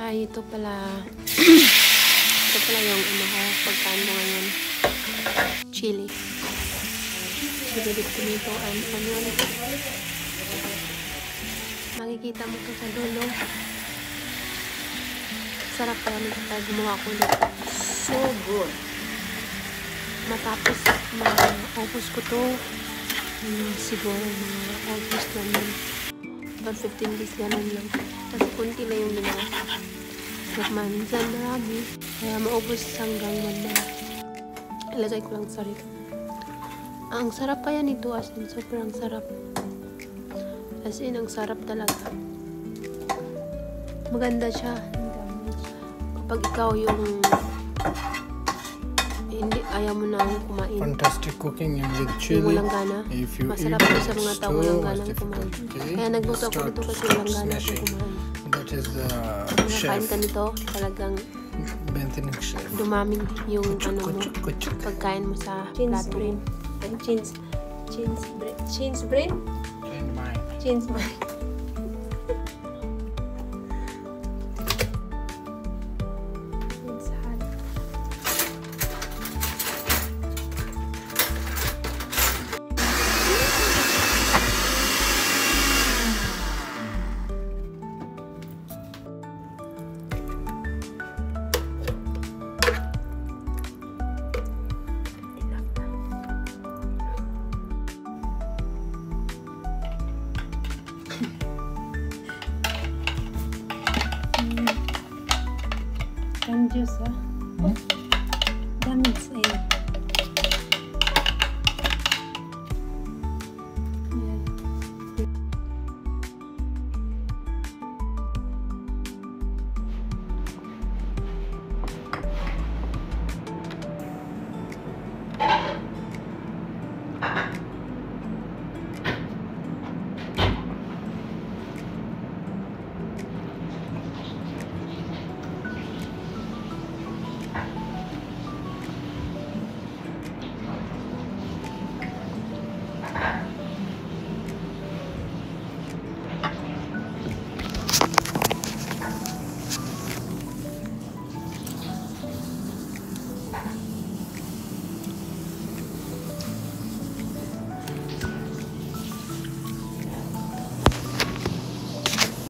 Ay, ito pala yung pagkain mo ngayon. Chili. Chili tomato and onion. Makikita mo ito sa dulo. Sarap kaya nito gumawa ko ulit. So good. Matapos maubos ko to, siguro mga almost naman. About 15 days ganun lang. Kasi kunti lang yung ginawa. Minsan marami. Kaya maubos hanggang 1 month. Ilagay ko lang sa ref. Ang sarap kaya nito, as in, sobrang sarap. As in, ang sarap talaga. Maganda siya. Kapag ikaw yung hindi, ayaw mo na kumain. Fantastic cooking and with chili. Yung walang gana. Masarap po sa mga tao walang gana kumain. Kaya nagluto ako dito kasi walang gana ako kumain. That is the chef. Nakain ka nito, talagang dumaming yung pagkain mo sa plato. Cheese brain? Cheese brain. Juice, damage